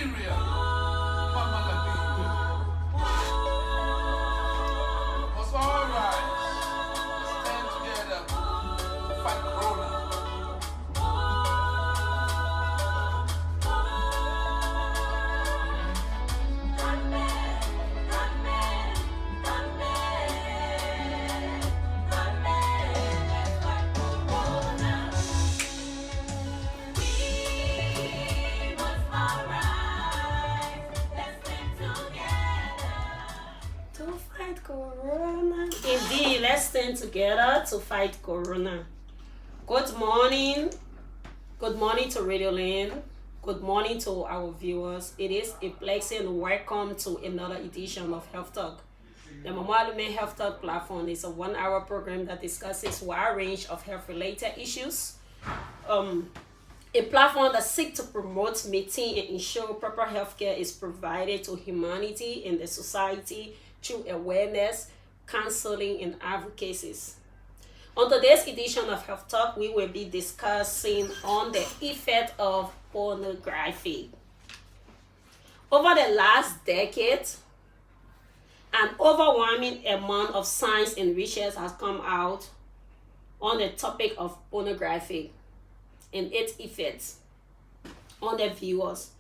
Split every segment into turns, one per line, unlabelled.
Liberia. Mama Liberia. What's all right? Stand together. Fight Corona.
Corona. Indeed, let's stand together to fight Corona. Good morning. Good morning to Radio Land. Good morning to our viewers. It is a pleasant welcome to another edition of Health Talk. The Mama Lume Health Talk platform is a 1-hour program that discusses a wide range of health-related issues. A platform that seeks to promote, maintain, and ensure proper healthcare is provided to humanity and the society through awareness, counseling, and advocacies. On today's edition of Health Talk, we will be discussing on the effect of pornography. Over the last decade, an overwhelming amount of science and research has come out on the topic of pornography and its effects on the viewers,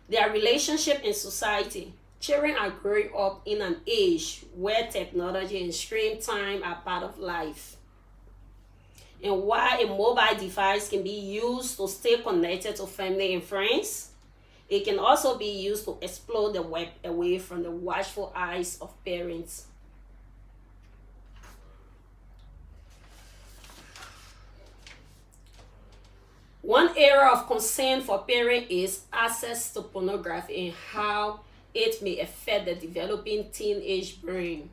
their relationship in society. Children are growing up in an age where technology and screen time are part of life. And while a mobile device can be used to stay connected to family and friends, it can also be used to explore the web away from the watchful eyes of parents. One area of concern for parents is access to pornography and how it may affect the developing teenage brain.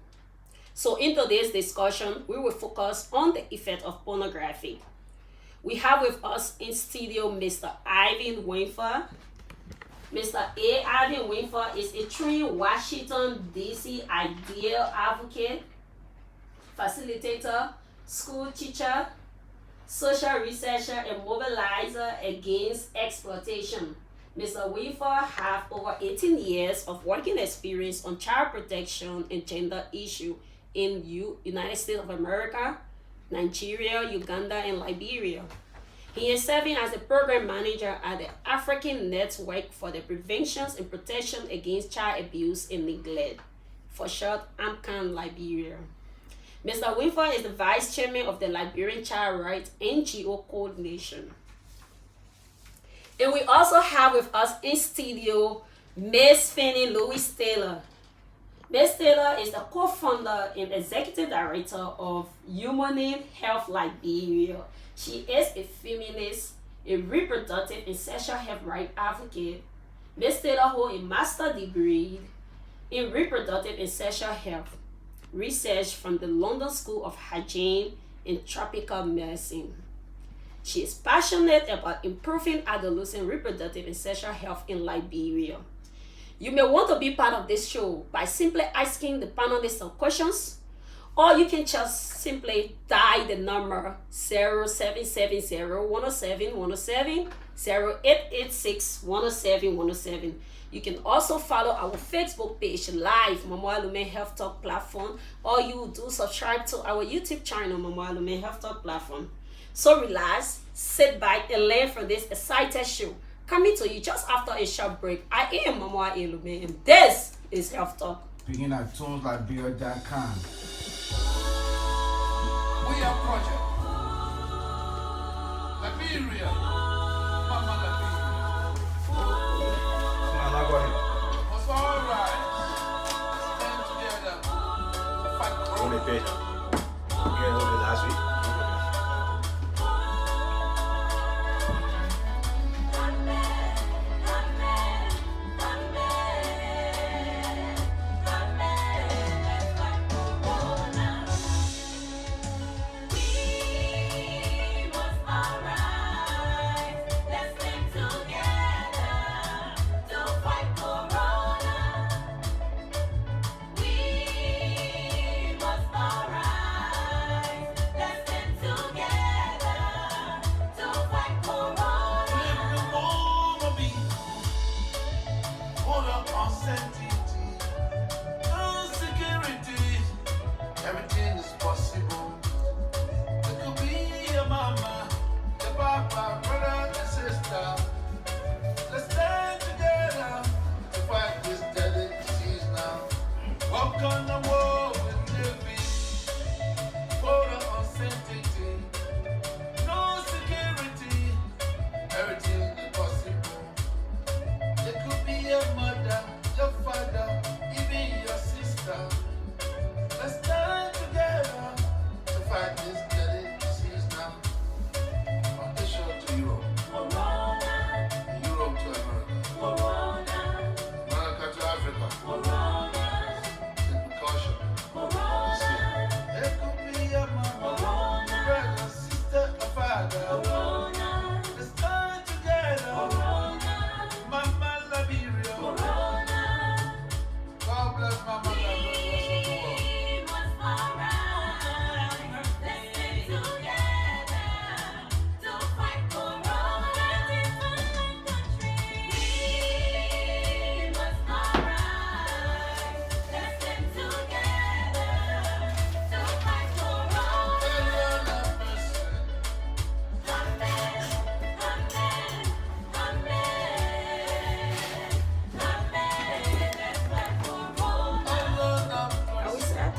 So in today's discussion, we will focus on the effect of pornography. We have with us in studio Mr. Ivan Winford. Mr. Ivan Winford is a trained Washington, D.C. ideal advocate, facilitator, school teacher, social researcher, and mobilizer against exploitation. Mr. Winford has over 18 years of working experience on child protection and gender issues in United States of America, Nigeria, Uganda, and Liberia. He is serving as the program manager at the African Network for the Prevention and Protection Against Child Abuse and Neglect, for short, AMCAN Liberia. Mr. Winford is the vice chairman of the Liberian Child Rights NGO Coordination. And we also have with us in studio Ms. Fanny Louise Taylor. Ms. Taylor is the co-founder and executive director of Human Health Liberia. She is a feminist, a reproductive and sexual health rights advocate. Ms. Taylor holds a master's degree in reproductive and sexual health research from the London School of Hygiene and Tropical Medicine. She is passionate about improving adolescent reproductive and sexual health in Liberia. You may want to be part of this show by simply asking the panelists some questions, or you can just simply dial the number 0770-107-107, 0886-107-107. You can also follow our Facebook page live, Mama Lume Health Talk platform, or you do subscribe to our YouTube channel, Mama Lume Health Talk platform. So relax, sit back, and learn from this exciting show. Coming to you just after a short break. I am Mama Lume, and this is Health Talk.
Begin at tunesliberia.com. We are project. Liberia. Mama Liberia. What's all right? Stand together. Fight Corona.
Last week.
uncertainty, no security. Everything is possible. It could be your mama, your papa, brother, and sister. Let's stand together to fight this deadly disease now. Walk on the wall with living for the uncertainty, no security. Everything is possible. It could be your mother, your father, even your sister. Let's stand together to fight this deadly disease now. From Asia to Europe, Europe to America, America to Africa. Take precaution. It could be your mama, brother, sister, or father. Let's stand together. Mama Liberia. God bless Mama Liberia.
Are we set?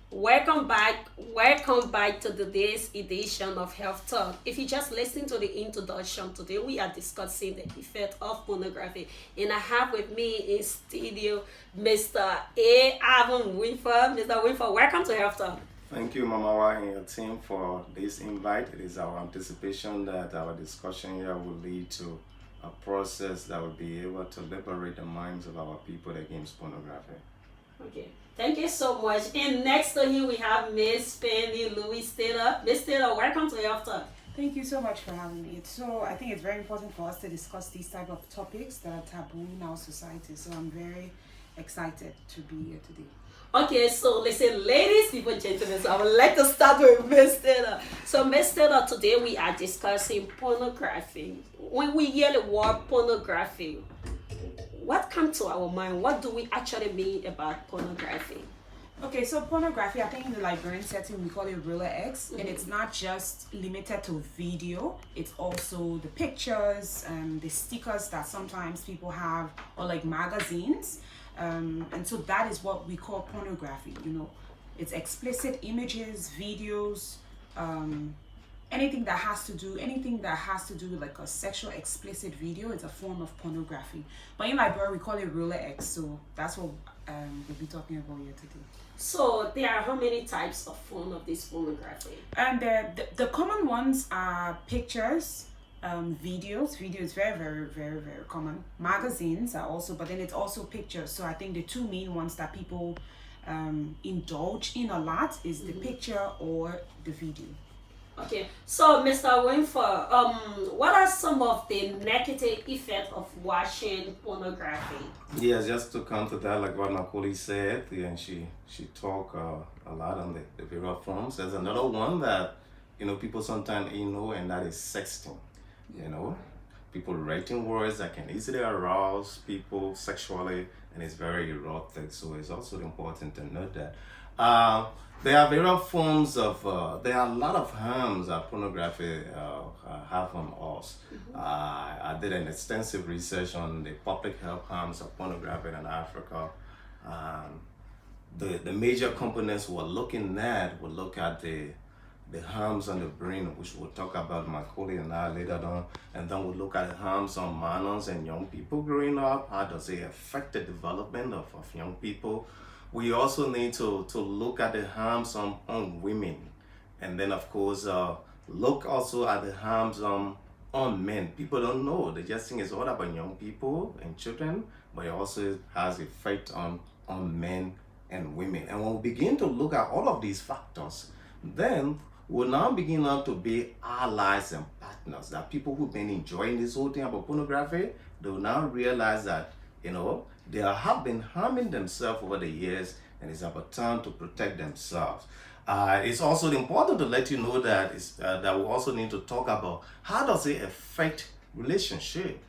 Welcome back to today's edition of Health Talk. If you just listened to the introduction, today we are discussing the effect of pornography, and I have with me in studio Mr. A. Avon Winford. Mr. Winford, welcome to Health Talk.
Thank you, Mama Wa and your team, for this invite. It is our anticipation that our discussion here will lead to a process that will be able to liberate the minds of our people against pornography.
Okay, thank you so much. And next to him we have Miss Penny Louise Taylor. Miss Taylor, welcome to Health Talk.
Thank you so much for having me. So I think it's very important for us to discuss these type of topics that are taboo in our society. So I'm very excited to be here today.
Okay, so listen, ladies, people, and gentlemen, so I would like to start with Miss Taylor. So Miss Taylor, today we are discussing pornography. When we hear the word pornography, what comes to our mind? What do we actually mean about pornography?
Okay, so pornography, I think in the Liberian setting we call it Ruler X, and it's not just limited to video, it's also the pictures and the stickers that sometimes people have, or like magazines. And so that is what we call pornography. You know, it's explicit images, videos, anything that has to do with like a sexual explicit video is a form of pornography. But in Liberia we call it Ruler X, so that's what we'll be talking about here today.
So there are how many types of form of this pornography?
And the common ones are pictures, videos. Video is very, very, very, very common. Magazines are also, but then it's also pictures. So I think the two main ones that people indulge in a lot is the picture or the video.
Okay, so Mr. Winford, what are some of the negative effects of watching pornography?
Yes, just to counter that, like what Makoli said, and she talked a lot on the various forms. There's another one that, people sometimes ignore, and that is sexting. People writing words that can easily arouse people sexually, and it's very erotic. So it's also important to note that. There are various forms of, there are a lot of harms that pornography have on us. I did an extensive research on the public health harms of pornography in Africa. The major components we're looking at, we'll look at the harms on the brain, which we'll talk about, Macaulay and I later on, and then we'll look at the harms on minors and young people growing up. How does it affect the development of young people? We also need to look at the harms on women, and then of course look also at the harms on men. People don't know, they just think it's all about young people and children, but it also has effect on men and women. And when we begin to look at all of these factors, then we'll now begin up to be allies and partners. That people who've been enjoying this whole thing about pornography, they will now realize that, they have been harming themselves over the years, and it's about time to protect themselves. It's also important to let you know that that we also need to talk about how does it affect relationship.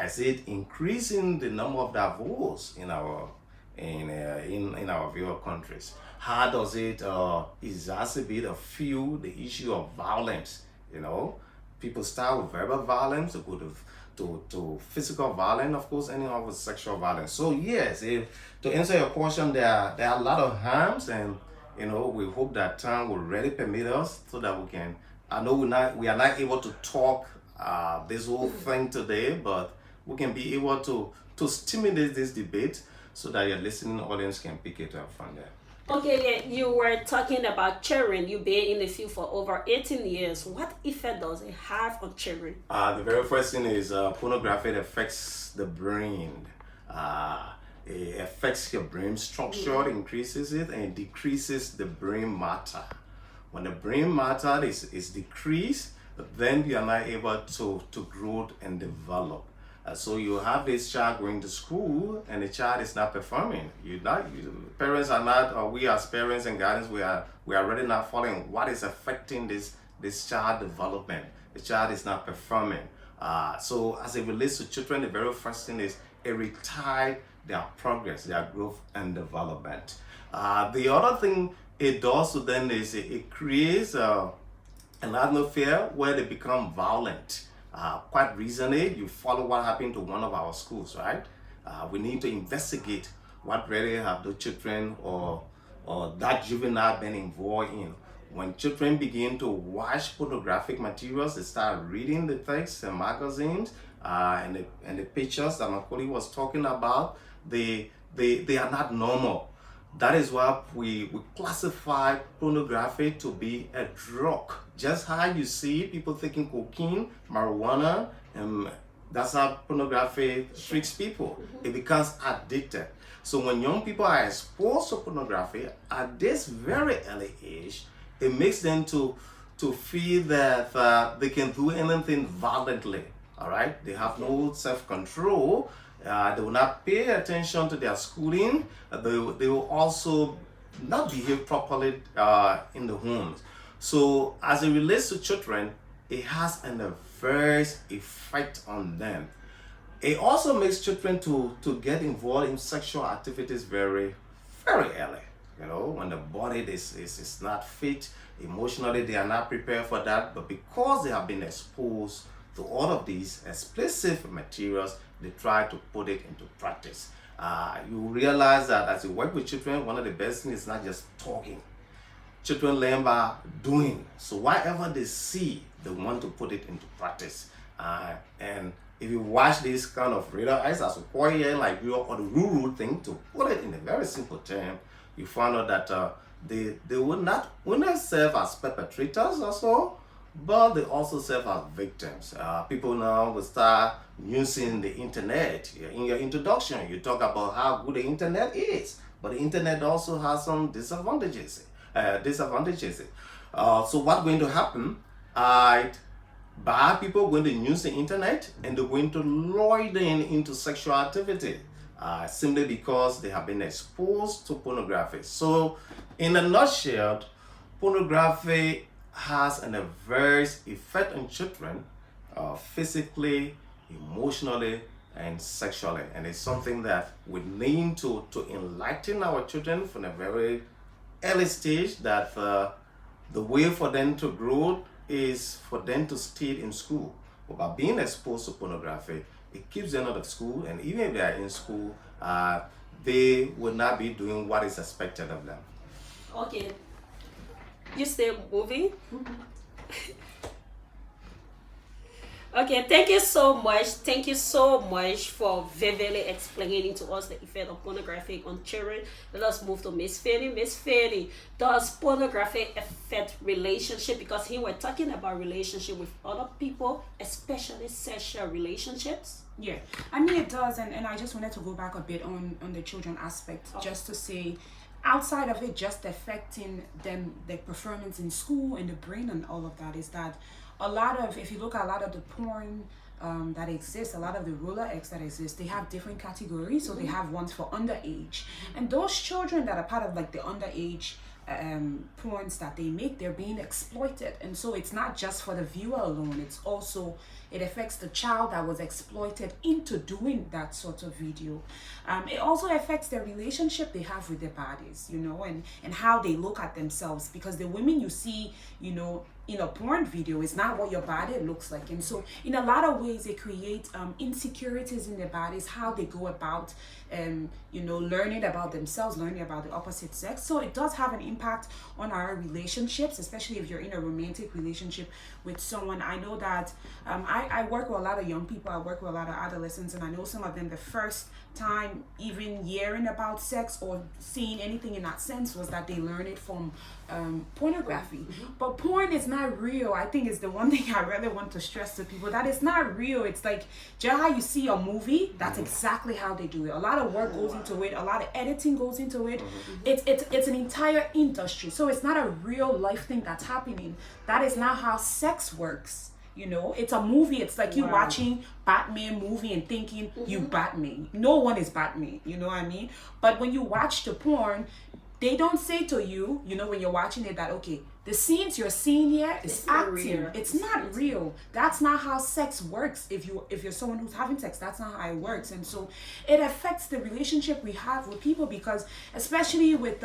Is it increasing the number of divorce in our viewer countries? How does it exacerbate or fuel the issue of violence? You know, people start with verbal violence, to go to physical violence, of course, anyone with sexual violence. So yes, to answer your question, there are a lot of harms, and we hope that time will really permit us so that we can. I know we are not able to talk this whole thing today, but we can be able to stimulate this debate so that your listening audience can pick it up from there.
Okay, yeah, you were talking about children. You've been in the field for over 18 years. What effect does it have on children?
The very first thing is pornography affects the brain. It affects your brain structure, increases it, and decreases the brain matter. When the brain matter is decreased, then you are not able to grow and develop. So you have this child going to school and the child is not performing. Parents are not, or we as parents and guardians, we are really not following what is affecting this child development. The child is not performing. So as it relates to children, the very first thing is it retards their progress, their growth and development. The other thing it does to them is it creates an atmosphere where they become violent. Quite recently, you follow what happened to one of our schools, right? We need to investigate what really have the children or that juvenile been involved in. When children begin to watch pornographic materials, they start reading the texts and magazines and the pictures that my colleague was talking about. They are not normal. That is why we classify pornography to be a drug. Just how you see people taking cocaine, marijuana, and that's how pornography tricks people. It becomes addicted. So when young people are exposed to pornography at this very early age, it makes them to feel that they can do anything violently. All right, they have no self-control. They will not pay attention to their schooling. They will also not behave properly in the homes. So as it relates to children, it has an adverse effect on them. It also makes children to get involved in sexual activities very, very early. When the body is not fit, emotionally they are not prepared for that, but because they have been exposed to all of these explicit materials, they try to put it into practice. You realize that as you work with children, one of the best things is not just talking. Children learn by doing. So whatever they see, they want to put it into practice. And if you watch this kind of radar eyes as a boy here, like you or the rural thing, to put it in a very simple term, you find out that they will not serve as perpetrators or so, but they also serve as victims. People now will start using the internet. In your introduction, you talk about how good the internet is, but the internet also has some disadvantages. So what's going to happen? Bad people are going to use the internet and they're going to lure them into sexual activity simply because they have been exposed to pornography. So in a nutshell, pornography has an adverse effect on children physically, emotionally, and sexually. And it's something that we need to enlighten our children from a very early stage, that the way for them to grow is for them to stay in school. But by being exposed to pornography, it keeps them out of school, and even if they are in school, they will not be doing what is expected of them.
Okay. You still moving? Okay, thank you so much. Thank you so much for vividly explaining to us the effect of pornography on children. Let us move to Miss Fanny. Miss Fanny, does pornography affect relationship? Because here we're talking about relationship with other people, especially sexual relationships.
Yeah, I mean it does, and I just wanted to go back a bit on the children aspect, just to say, outside of it just affecting them, their performance in school and the brain and all of that, is that a lot of, if you look at a lot of the porn that exists, a lot of the roller X that exists, they have different categories. So they have ones for underage, and those children that are part of like the underage porns that they make, they're being exploited. And so it's not just for the viewer alone, it's also, it affects the child that was exploited into doing that sort of video. It also affects their relationship they have with their bodies, you know, and how they look at themselves, because the women you see, you know, in a porn video is not what your body looks like. And so in a lot of ways it creates insecurities in their bodies, how they go about you know, learning about themselves, learning about the opposite sex. So it does have an impact on our relationships, especially if you're in a romantic relationship with someone. I know that I work with a lot of young people, I work with a lot of adolescents, and I know some of them, the first time even hearing about sex or seeing anything in that sense was that they learned it from pornography. But porn is not real. I think it's the one thing I really want to stress to people, that it's not real. It's like, just how you see a movie, that's exactly how they do it. A lot of work goes into it, a lot of editing goes into it. It's an entire industry. So it's not a real life thing that's happening. That is not how sex works. You know, it's a movie. It's like you watching Batman movie and thinking you Batman. No one is Batman. You know what I mean? But when you watch the porn, they don't say to you, you know, when you're watching it, that okay, the scenes you're seeing here is acting. It's not real. That's not how sex works. If you're someone who's having sex, that's not how it works. And so it affects the relationship we have with people, because especially with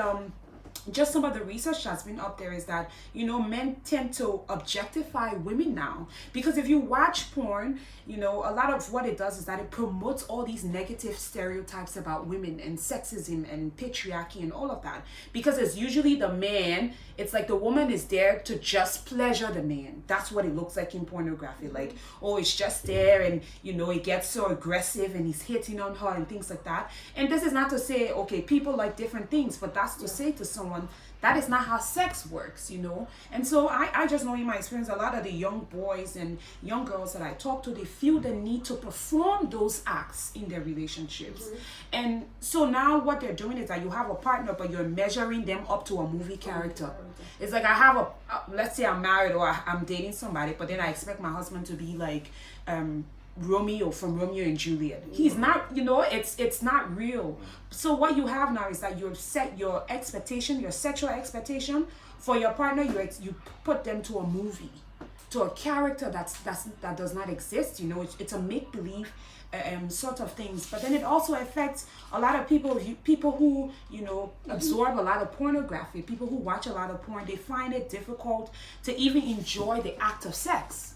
just some of the research that's been up there is that, you know, men tend to objectify women now. Because if you watch porn, you know, a lot of what it does is that it promotes all these negative stereotypes about women and sexism and patriarchy and all of that. Because it's usually the man, it's like the woman is there to just pleasure the man. That's what it looks like in pornography. Like, oh, it's just there, and, you know, it gets so aggressive and he's hitting on her and things like that. And this is not to say, okay, people like different things, but that's to say to someone, that is not how sex works, you know. And so I just know in my experience, a lot of the young boys and young girls that I talk to, they feel the need to perform those acts in their relationships. And so now what they're doing is that you have a partner, but you're measuring them up to a movie character. It's like I have a let's say I'm married or I'm dating somebody, but then I expect my husband to be like Romeo from Romeo and Juliet. He's not, you know, it's not real. So what you have now is that you've set your expectation, your sexual expectation for your partner, you put them to a movie, to a character that does not exist. You know, it's a make-believe sort of things. But then it also affects a lot of people who, you know, absorb a lot of pornography, people who watch a lot of porn. They find it difficult to even enjoy the act of sex.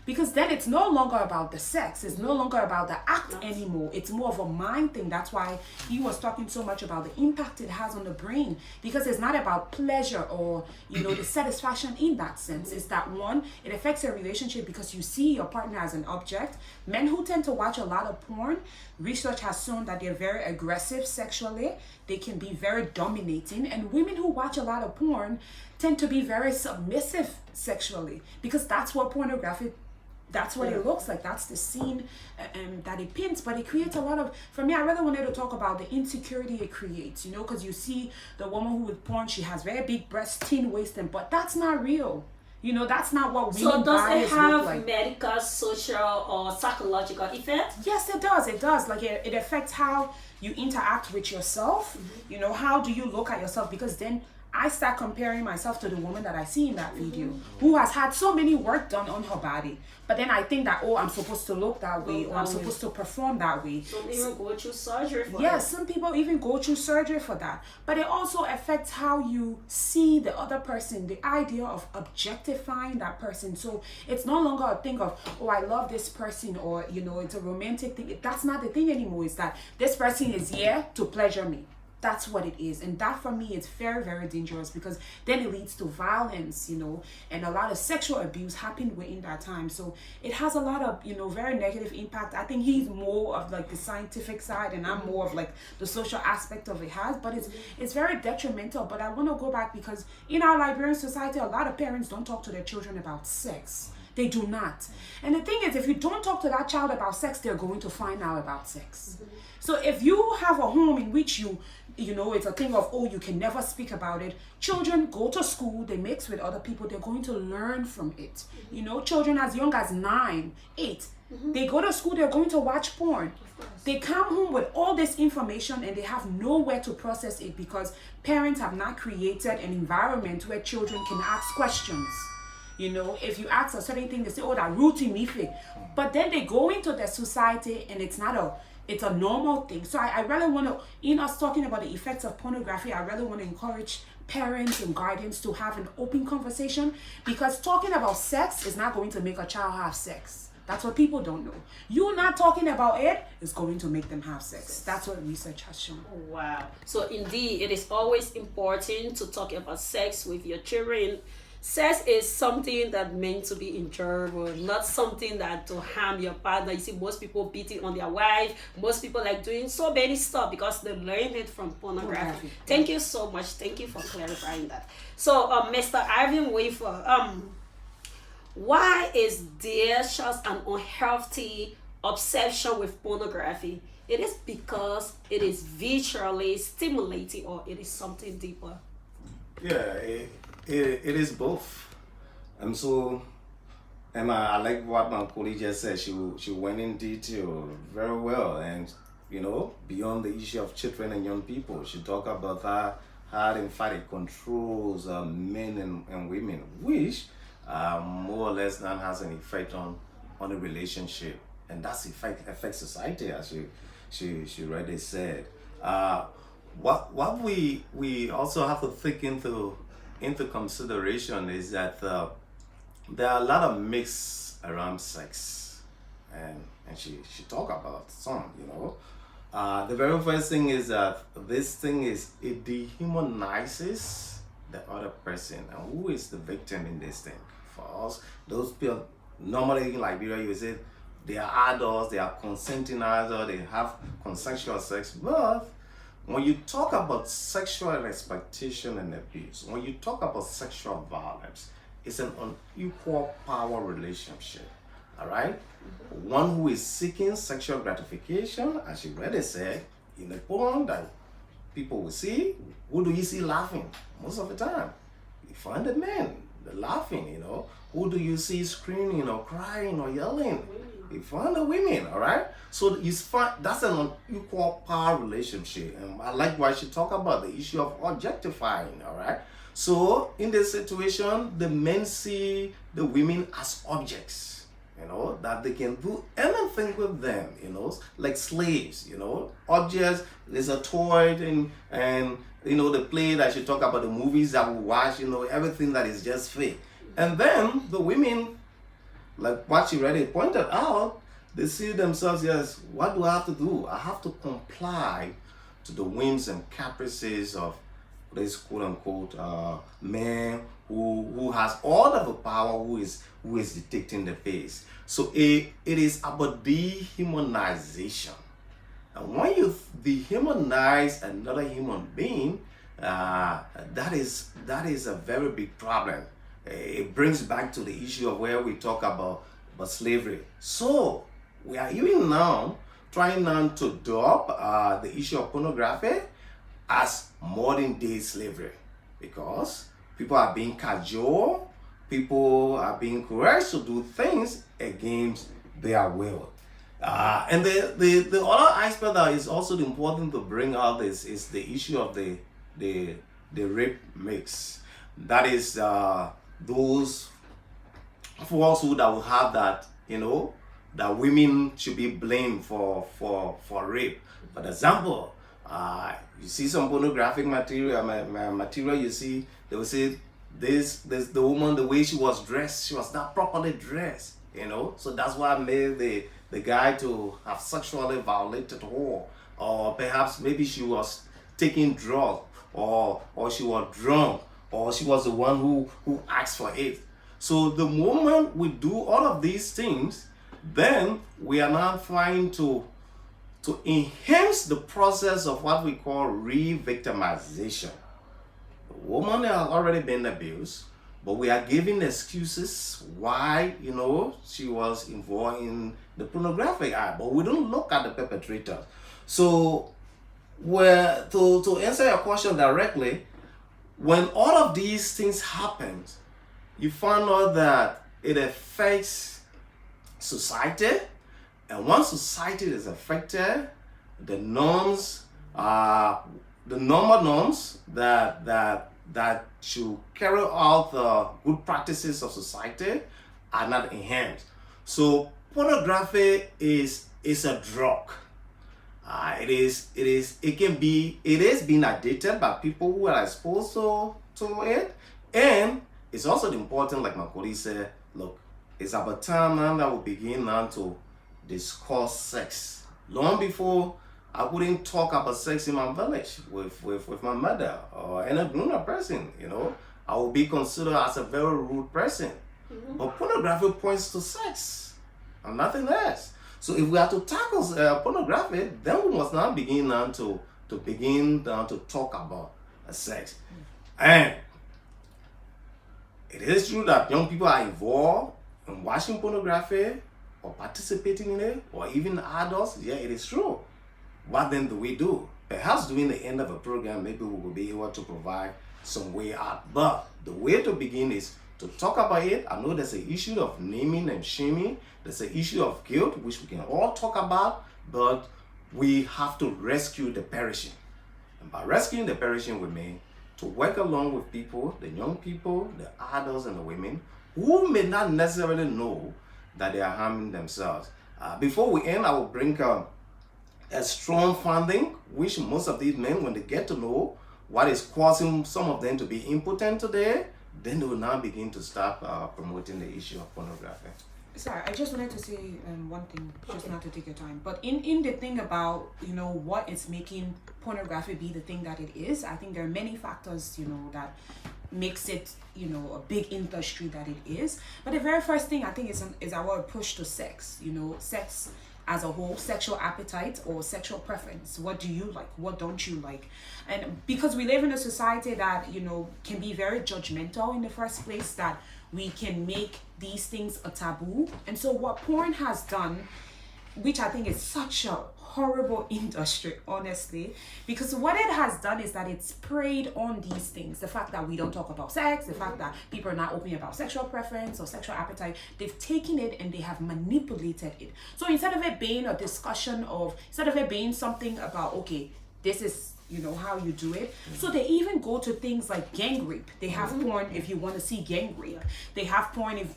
Because then it's no longer about the sex. It's no longer about the act anymore. It's more of a mind thing. That's why he was talking so much about the impact it has on the brain. Because it's not about pleasure or, you know, the satisfaction in that sense. It's that one, it affects your relationship because you see your partner as an object. Men who tend to watch a lot of porn, research has shown that they're very aggressive sexually. They can be very dominating. And women who watch a lot of porn tend to be very submissive sexually. Because that's what pornography, that's what it looks like. That's the scene that it paints. But it creates a lot of, for me, I really wanted to talk about the insecurity it creates, you know, because you see the woman who with porn, she has very big breasts, thin waist, but that's not real. You know, that's not what women
So does it have
like.
medical, social, or psychological effect?
Yes, it does. It does. Like it affects how you interact with yourself. You know, how do you look at yourself? Because then I start comparing myself to the woman that I see in that video, who has had so many work done on her body. But then I think that, oh, I'm supposed to look that way, or I'm supposed to perform that way.
Some even go through surgery for
Yes,
it.
some people even go through surgery for that. But it also affects how you see the other person, the idea of objectifying that person. So it's no longer a thing of, oh, I love this person, or, you know, it's a romantic thing. That's not the thing anymore. It's that this person is here to pleasure me. That's what it is. And that for me is very, very dangerous, because then it leads to violence, you know, and a lot of sexual abuse happened within that time. So it has a lot of, you know, very negative impact. I think he's more of like the scientific side, and I'm more of like the social aspect of it has, but it's very detrimental. But I want to go back, because in our Liberian society, a lot of parents don't talk to their children about sex. They do not. And the thing is, if you don't talk to that child about sex, they're going to find out about sex. So if you have a home in which you it's a thing of, oh, you can never speak about it. Children go to school, they mix with other people, they're going to learn from it. Children as young as 9, 8, they go to school, they're going to watch porn. They come home with all this information and they have nowhere to process it because parents have not created an environment where children can ask questions. If you ask a certain thing, they say, oh, that routine me. But then they go into the society and it's a normal thing. So I really want to, in us talking about the effects of pornography, I really want to encourage parents and guardians to have an open conversation, because talking about sex is not going to make a child have sex. That's what people don't know. You not talking about it is going to make them have sex. That's what research has shown.
Wow. So indeed, it is always important to talk about sex with your children. Sex is something that meant to be enjoyable, not something that to harm your partner. You see, most people beating on their wife. Most people like doing so many stuff because they learned it from pornography. Thank you so much. Thank you for clarifying that. So, Mr. Ivan Wafer, why is there just an unhealthy obsession with pornography? It is because it is visually stimulating, or it is something deeper?
Yeah, it is both. And so, Emma, I like what my colleague just said. She went in detail very well, and beyond the issue of children and young people, she talked about how in fact it controls men and women, which more or less then has an effect on the relationship, and that's affects society, as she already said. What we also have to take into consideration is that there are a lot of myths around sex, and she talked about some. The very first thing is that this thing it dehumanizes the other person, and who is the victim in this thing? For us, those people normally in Liberia, you say they are adults, they are consenting adults, they have consensual sex. But when you talk about sexual exploitation and abuse, when you talk about sexual violence, it's an unequal power relationship. All right? One who is seeking sexual gratification, as you already said, in the porn that people will see, who do you see laughing most of the time? You find the men. They're laughing, Who do you see screaming or crying or yelling? You find the women, all right? So that's an unequal power relationship. And I like why she talked about the issue of objectifying, all right? So in this situation, the men see the women as objects, that they can do anything with them, like slaves, objects. There's a toy and the play that she talk about, the movies that we watch, everything that is just fake. And then the women, like what she already pointed out, they see themselves as, what do I have to do? I have to comply to the whims and caprices of this quote unquote man who has all of the power, who is dictating the pace. So it is about dehumanization. And when you dehumanize another human being, that is a very big problem. It brings back to the issue of where we talk about slavery. So we are even now trying now to adopt the issue of pornography as modern day slavery, because people are being cajoled, people are being coerced to do things against their will. And the other aspect that is also important to bring out is the issue of the rape mix. That is those falsehood that will have that that women should be blamed for rape. For example, you see some pornographic material. You see they will say this the woman, the way she was dressed, she was not properly dressed. So that's why made the guy to have sexually violated her, or perhaps maybe she was taking drugs, or she was drunk, or she was the one who asked for it. So the moment we do all of these things, then we are now trying to enhance the process of what we call re-victimization. The woman has already been abused, but we are giving excuses why, she was involved in the pornographic act, but we don't look at the perpetrator. So where to answer your question directly, when all of these things happen, you find out that it affects society, and once society is affected, the norms the normal norms that should carry out the good practices of society are not enhanced. So pornography is a drug. It is being addicted by people who are exposed to it, and it's also important, like my colleague said, look, it's about time now that we begin now to discuss sex. Long before, I wouldn't talk about sex in my village with my mother or any grown-up person, I would be considered as a very rude person. But pornography points to sex and nothing else. So if we are to tackle pornography, then we must now begin to talk about sex. And it is true that young people are involved in watching pornography or participating in it, or even adults. Yeah, it is true. What then do we do? Perhaps during the end of a program, maybe we will be able to provide some way out. But the way to begin is to talk about it. I know there's an issue of naming and shaming. There's an issue of guilt, which we can all talk about, but we have to rescue the perishing. And by rescuing the perishing, we mean to work along with people, the young people, the adults, and the women, who may not necessarily know that they are harming themselves. Before we end, I will bring a strong funding, which most of these men, when they get to know what is causing some of them to be impotent today, then they will now begin to start promoting the issue of pornography.
Sorry, I just wanted to say one thing, just not to take your time. But in the thing about, what is making pornography be the thing that it is, I think there are many factors, that makes it, a big industry that it is. But the very first thing I think is our approach to sex, sex as a whole, sexual appetite or sexual preference. What do you like? What don't you like? And because we live in a society that, can be very judgmental in the first place, that we can make these things a taboo. And so what porn has done, which I think is such a horrible industry, honestly, because what it has done is that it's preyed on these things. The fact that we don't talk about sex, the fact that people are not open about sexual preference or sexual appetite, they've taken it and they have manipulated it. So instead of it being a discussion instead of it being something about, okay, this is how you do it. So they even go to things like gang rape. They have porn if you want to see gang rape. They have porn if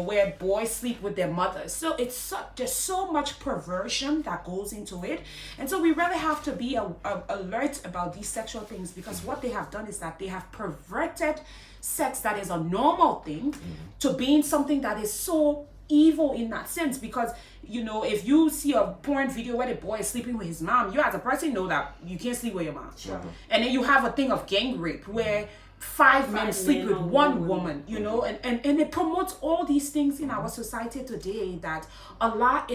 where boys sleep with their mothers. So there's so much perversion that goes into it, and so we really have to be alert about these sexual things, because what they have done is that they have perverted sex that is a normal thing to being something that is so evil in that sense. Because if you see a porn video where the boy is sleeping with his mom, you as a person know that you can't sleep with your mom. And then you have a thing of gang rape where five men sleep with one woman, and it promotes all these things in our society today, that a lot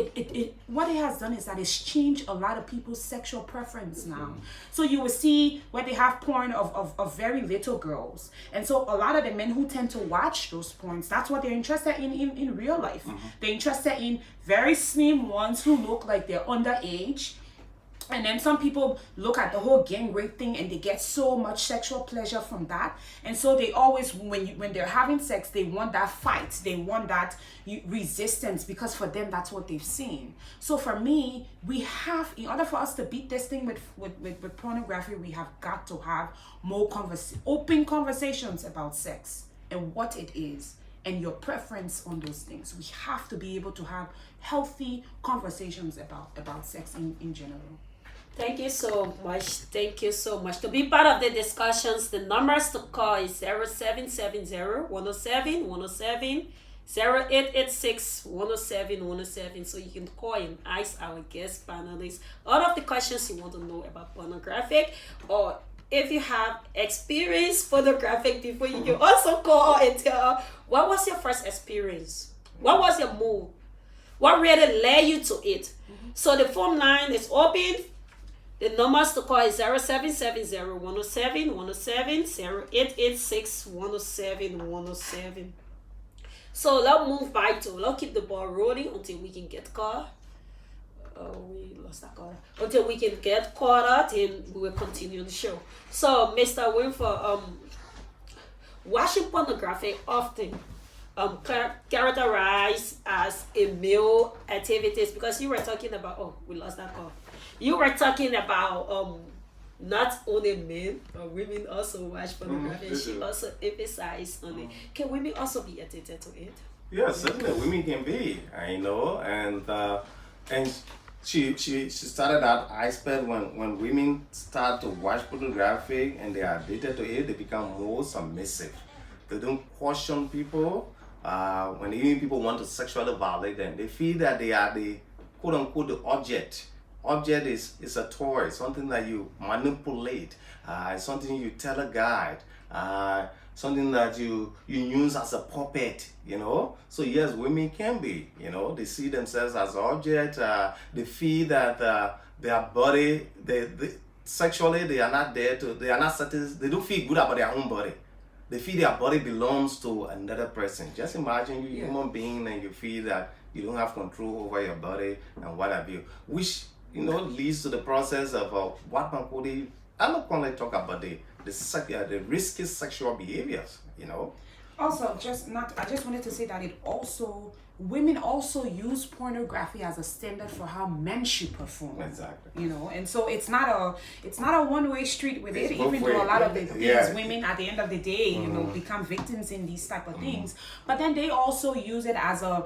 what it has done is that it's changed a lot of people's sexual preference now. So you will see where they have porn of very little girls, and so a lot of the men who tend to watch those porns, that's what they're interested in real life. They're interested in very slim ones who look like they're underage. And then some people look at the whole gang rape thing and they get so much sexual pleasure from that. And so they always, when they're having sex, they want that fight. They want that resistance, because for them, that's what they've seen. So for me, we have, in order for us to beat this thing with pornography, we have got to have more open conversations about sex and what it is and your preference on those things. We have to be able to have healthy conversations about sex in general.
Thank you so much. Thank you so much. To be part of the discussions, the numbers to call is 0770-107-107, 0886-107-107. So you can call and ask our guest panelists all of the questions you want to know about pornographic, or if you have experienced pornographic before, you can also call and tell what was your first experience? What was your move? What really led you to it? So the phone line is open. The numbers to call is 0770-107-107, 0886-107-107. So let's move back to, let's keep the ball rolling until we can get call. We lost that caller. Until we can get caught up, and we will continue the show. So, Mr. Winford, watching pornography often characterized as a male activities, because you were talking about, oh, we lost that call. You were talking about not only men but women also watch pornography. And she also emphasized on it. Can women also be addicted to it?
Yes, certainly women can be, and she started that aspect when women start to watch pornography and they are addicted to it, they become more submissive. They don't question people. When even people want to sexually violate them, they feel that they are the quote unquote the object. Object is a toy, something that you manipulate, something you tell a guide, something that you use as a puppet, So yes, women can be, they see themselves as object. They feel that their body, they sexually they are not there to, they are not satisfied. They don't feel good about their own body. They feel their body belongs to another person. Just imagine you're a human being and you feel that you don't have control over your body and what have you, which leads to the process of what man could I'm not going to talk about the risky sexual behaviors,
Also, I just wanted to say that women also use pornography as a standard for how men should perform.
Exactly.
And so it's not a one-way street with it, even though a lot of the things women at the end of the day, become victims in these type of things. But then they also use it as a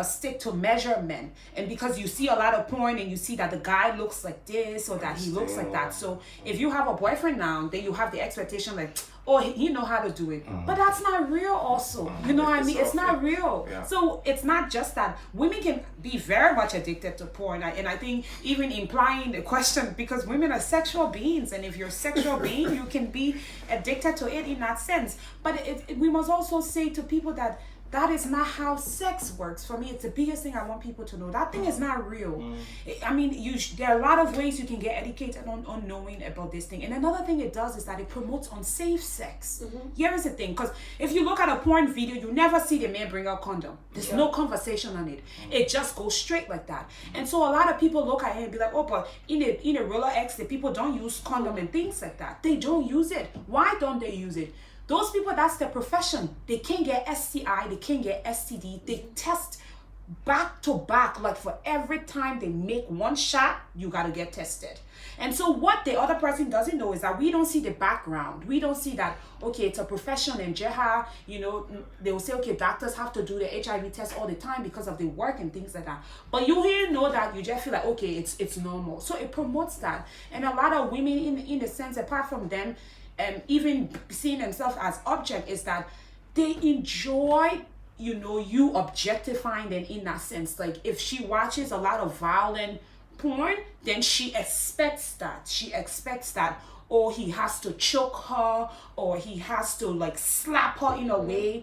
stick to measure men. And because you see a lot of porn and you see that the guy looks like this or that he looks like that. So if you have a boyfriend now, then you have the expectation like, oh, he know how to do it. But that's not real also. You know what I mean? It's not real.
Yeah.
So it's not just that. Women can be very much addicted to porn. And I think even implying the question, because women are sexual beings, and if you're a sexual being, you can be addicted to it in that sense. But we must also say to people that is not how sex works. For me, it's the biggest thing I want people to know. That thing is not real. I mean, there are a lot of ways you can get educated on knowing about this thing. And another thing it does is that it promotes unsafe sex. Here is the thing, because if you look at a porn video, you never see the man bring out condom. There's no conversation on it. It just goes straight like that. And so a lot of people look at it and be like, oh, but in a real X, the people don't use condom and things like that. They don't use it. Why don't they use it? Those people, that's their profession. They can't get STI, they can't get STD. They test back to back. Like for every time they make one shot, you got to get tested. And so what the other person doesn't know is that we don't see the background. We don't see that, okay, it's a profession in Jeha, they will say, okay, doctors have to do the HIV test all the time because of the work and things like that. But you here know that you just feel like, okay, it's normal. So it promotes that. And a lot of women in the sense, apart from them, even seeing themselves as object, is that they enjoy you objectifying them in that sense. Like if she watches a lot of violent porn, then she expects that or he has to choke her, or he has to like slap her in a way,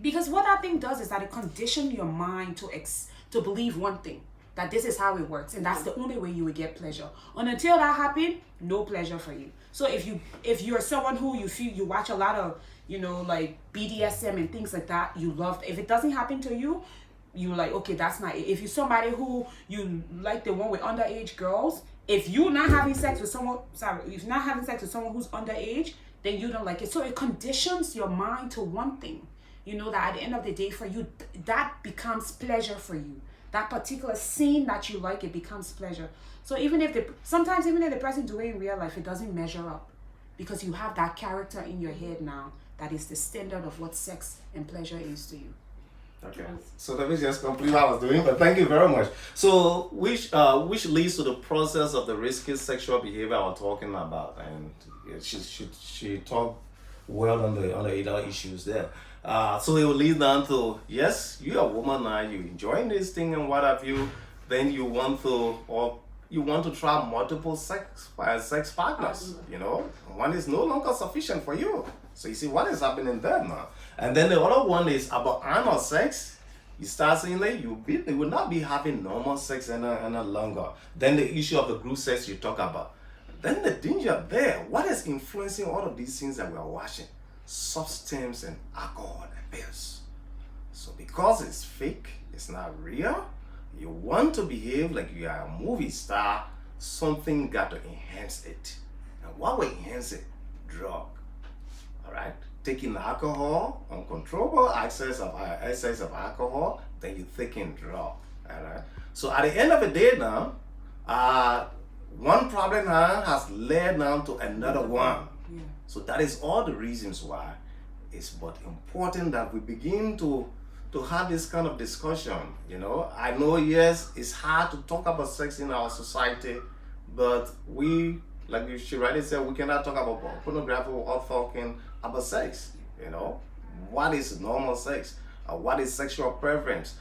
because what that thing does is that it conditions your mind to believe one thing, that this is how it works, and that's the only way you will get pleasure. And until that happens, no pleasure for you. So if you're someone who you feel you watch a lot of, like BDSM and things like that, you love, if it doesn't happen to you, you're like, okay, that's not it. If you're somebody who you like the one with underage girls, if you're not having sex with someone, if you're not having sex with someone who's underage, then you don't like it. So it conditions your mind to one thing, that at the end of the day for you, that becomes pleasure for you. That particular scene that you like, it becomes pleasure. So sometimes even if the person doing it in real life, it doesn't measure up, because you have that character in your head now that is the standard of what sex and pleasure is to you.
Okay, so let me just complete what I was doing, but thank you very much. So which leads to the process of the risky sexual behavior I was talking about, and she talked well on the other issues there. So it will lead down to, yes, you're a woman now, you're enjoying this thing and what have you, then you want to try multiple sex partners, One is no longer sufficient for you. So you see what is happening there now. And then the other one is about anal sex. You start saying like you will not be having normal sex any longer. Then the issue of the group sex you talk about. Then the danger there, what is influencing all of these things that we are watching? Substance and alcohol and pills. So because it's fake, it's not real, You want to behave like you are a movie star, something got to enhance it. And what will enhance it? Drug. All right? Taking alcohol, uncontrollable excess of alcohol, then you taking drug. All right? So at the end of the day now, one problem now has led now to another one.
Yeah.
So that is all the reasons why it's but important that we begin to have this kind of discussion. You know, I know, yes, it's hard to talk about sex in our society, but we, like she rightly said, we cannot talk about pornography without talking about sex. You know, what is normal sex? What is sexual preference?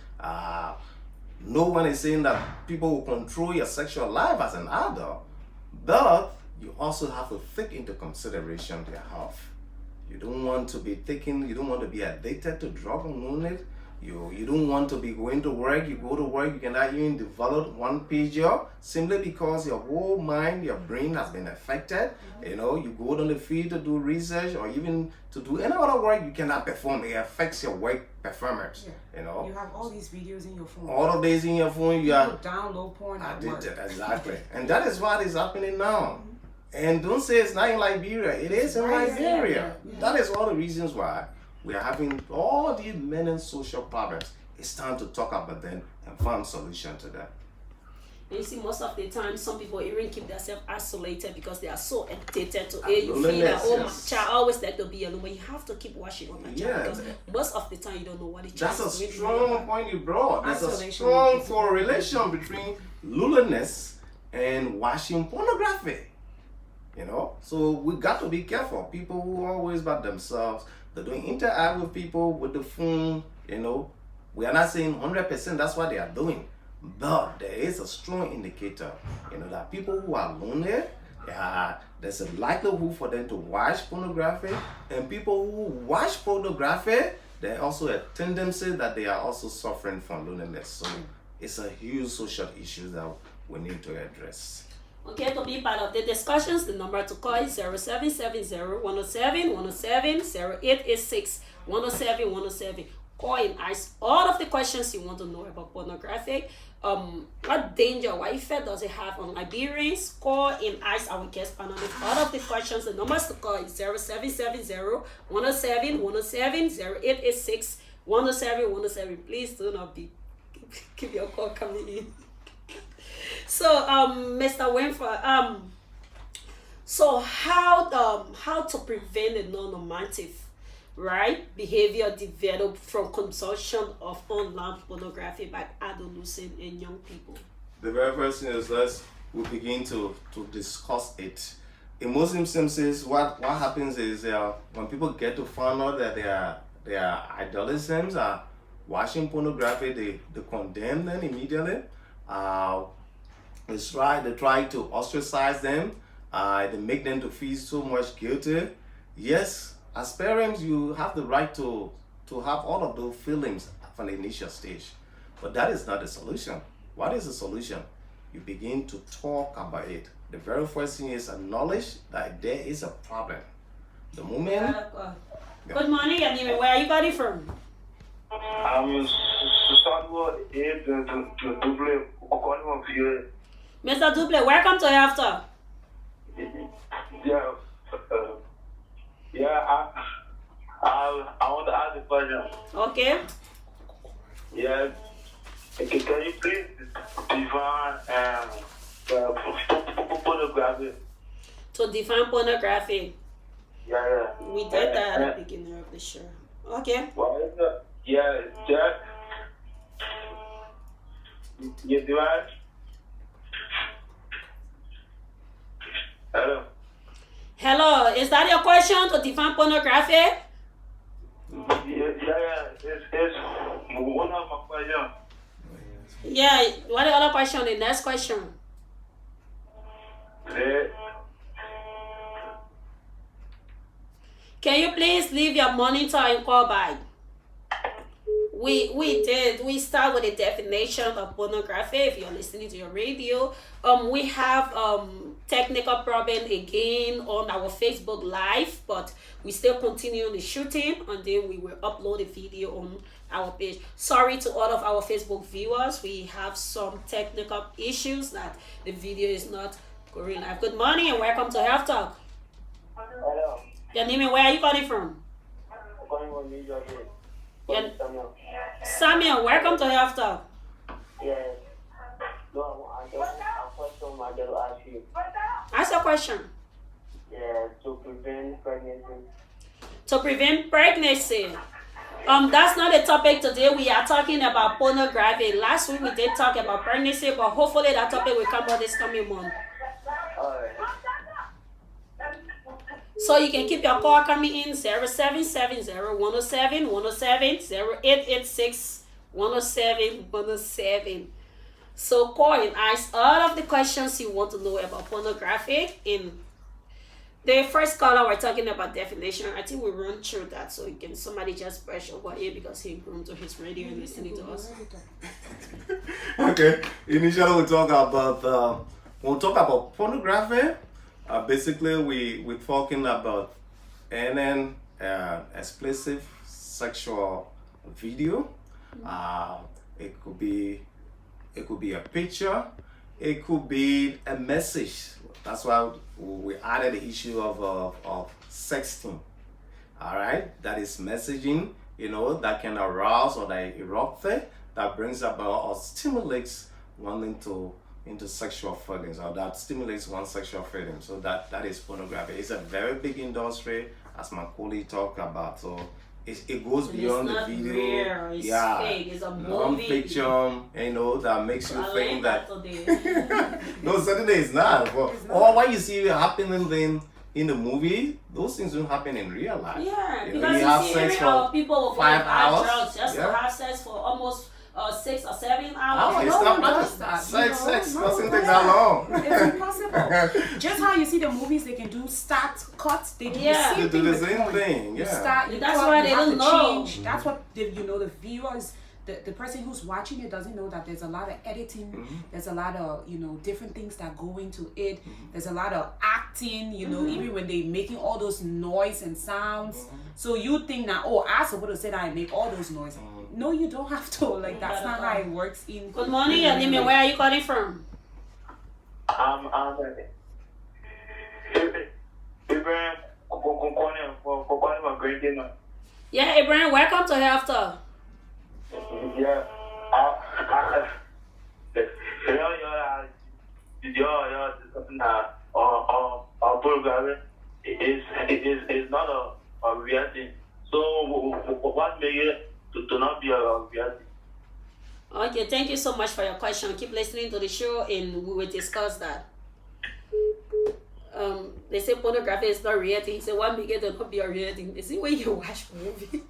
No one is saying that people will control your sexual life as an adult, but you also have to take into consideration their health. You don't want to be you don't want to be addicted to drug and loneliness. You don't want to be going to work. You go to work, you cannot even develop one page job simply because your whole mind, your brain has been affected. You know, you go on the field to do research or even to do any other work, you cannot perform. It affects your work performance.
Yeah.
You know,
You have all these videos in your phone.
all of these in your phone, you are
download porn at work.
exactly, and that is what is happening now. And don't say it's not in Liberia. It is in Liberia. That is all the reasons why we are having all these many social problems. It's time to talk about them and find solution to that.
And you see, most of the time, some people even keep themselves isolated because they are so addicted to it. You feel that, oh, my child always like to be alone, but you have to keep watching on my child because most of the time you don't know what the child
That's
is
a
really
strong point you brought. There's a
Isolation.
strong correlation between loneliness and watching pornography. You know, so we got to be careful. People who are always by themselves, they don't interact with people with the phone. You know, we are not saying 100% that's what they are doing, but there is a strong indicator. You know, that people who are lonely, there's a likelihood for them to watch pornography, and people who watch pornography, there's also a tendency that they are also suffering from loneliness. So it's a huge social issue that we need to address.
Okay, to be part of the discussions, the number to call is 0770-107-107-0886-107-107. Call and ask all of the questions you want to know about pornography. What danger, what effect does it have on Liberians? Call and ask our guest panelists all of the questions. The numbers to call is 0770-107-107-0886-107-107. Please do not keep your call coming in. So, Mr. Winford, so how to prevent a non-normative, right, behavior developed from consumption of online pornography by adolescents and young people?
The very first thing is we begin to discuss it. In most instances, what happens is when people get to find out that they are adolescents are watching pornography, they condemn them immediately. They try to ostracize them. They make them to feel so much guilty. Yes, as parents, you have the right to have all of those feelings from the initial stage. But that is not the solution. What is the solution? You begin to talk about it. The very first thing is acknowledge that there is a problem. The moment...
Good morning, your name. Where are you getting from? Mr. Duple, welcome to After.
I want to ask a question.
Okay.
Yeah. Can you please define pornography?
To define pornography.
Yeah.
We did that at the beginning of the show. Okay.
What is it? Yeah, Jack. You do it? Hello.
Hello, is that your question to define pornography?
Yeah. It's one of my questions.
Yeah, what the other question? The next question.
Can
you please leave your monitor and call back? We start with a definition of pornography. If you're listening to your radio, we have technical problem again on our Facebook live, but we still continue the shooting, and then we will upload a video on our page. Sorry to all of our Facebook viewers, we have some technical issues that the video is not going live. Good morning and welcome to Health Talk.
Hello.
Your name and where are you calling from?
I'm calling from New York.
Yeah. Samuel, welcome to Health Talk.
Yes. No, I just a question I just ask you.
Ask a question.
Yeah, to prevent pregnancy.
To prevent pregnancy. That's not the topic today. We are talking about pornography. Last week we did talk about pregnancy, but hopefully that topic will come out this coming month.
Alright.
So you can keep your call coming in 0770-107-107-0886-107-107. So call and ask all of the questions you want to know about pornography. In the first caller, we're talking about definition. I think we run through that, so you can somebody just brush over here because he grew to his radio and listening to us.
Okay. Initially, we'll talk about pornography. Basically, we're talking about any explicit sexual video. It could be a picture. It could be a message. That's why we added the issue of sexting. All right, that is messaging. That can arouse or that erupt, that brings about or stimulates one into sexual feelings, or that stimulates one sexual feeling. So that is pornography. It's a very big industry, as my colleague talked about. So it goes beyond the video.
Real. It's fake. It's a movie.
Non-fiction, that makes you think that.
today.
No, certainly it's not. But all what you see happening then in the movie, those things don't happen in real life.
Yeah,
You
because
have
you see
sex
every
for
people will go
5
and buy
hours.
drugs just to
Yeah.
have sex for almost 6 or 7
Oh,
hours.
it's
No
not
one does that.
sex
No,
doesn't
no,
take that long.
It's impossible. Just how you see the movies, they can do start, cut, they do
Yeah.
the same
They do
thing
the
with
same
porn.
thing,
You
yeah.
start, you
That's
cut,
why
you
they
have
don't
to
know.
change. That's what the viewers, the person who's watching it doesn't know that there's a lot of editing. There's a lot of different things that go into it. There's a lot of acting. Even when they making all those noise and sounds. So you think that I'm supposed to sit down and make all those noise. No, you don't have to. Like that's not how it works in.
Good morning, your name and where are you calling from?
I'm Abraham. Calling from Great Dinner.
Yeah, Abraham, welcome to Health Talk.
Yeah. Discussing pornography is not a reality. So what made it to not be a reality?
Okay, thank you so much for your question. Keep listening to the show and we will discuss that. They say pornography is not reality. He said, what make it to not be a reality? They say when you watch movie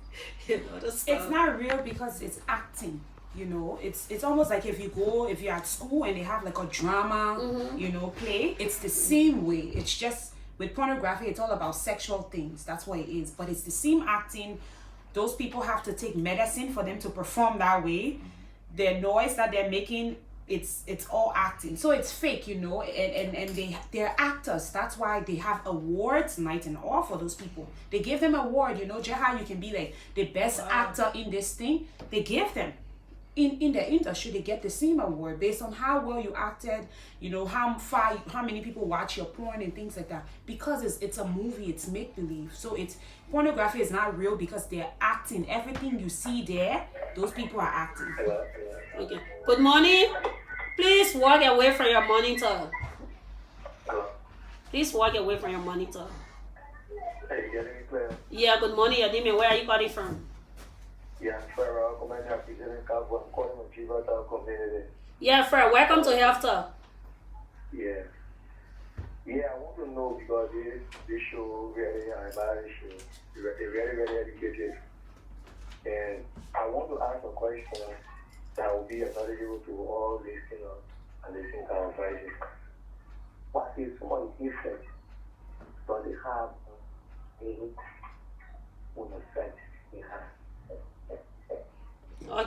and other stuff.
It's not real because it's acting. It's almost like if you're at school and they have like a drama, play. It's the same way. It's just with pornography, it's all about sexual things. That's what it is. But it's the same acting. Those people have to take medicine for them to perform that way. The noise that they're making, it's all acting. So it's fake, and they're actors. That's why they have awards night and all for those people. They give them award, just how you can be like the best actor in this thing. They give them. In the industry, they get the same award based on how well you acted, how many people watch your porn and things like that. Because it's a movie, it's make believe. So pornography is not real because they're acting. Everything you see there, those people are acting.
Okay. Good morning. Please walk away from your monitor. Please walk away from your monitor.
Hey, you getting me clear?
Yeah, good morning, your name and where are you calling from?
Yeah, Farrell, I'm calling from Gibraltar community.
Yeah, Fred, welcome to Health Talk.
Yeah. Yeah, I want to know because this show really embarrassing show. They're very, very educated. And I want to ask a question that will be knowledgeable to all listeners and listening to our advices. What is one effect does it have on the sex we have?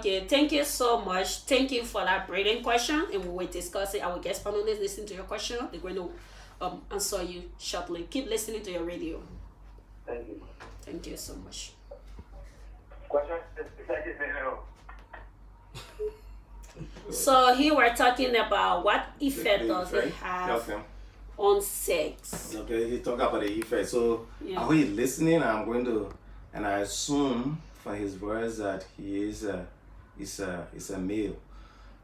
Okay, thank you so much. Thank you for that brilliant question, and we will discuss it. Our guest panelists listen to your question. They're going to answer you shortly. Keep listening to your radio.
Thank you.
Thank you so much.
Question is
So here we're talking about what effect
The
does it
effect?
have
Okay.
on sex.
Okay, he talk about the effect. So
Yeah.
are we listening? I'm going to, and I assume from his words that he is a male.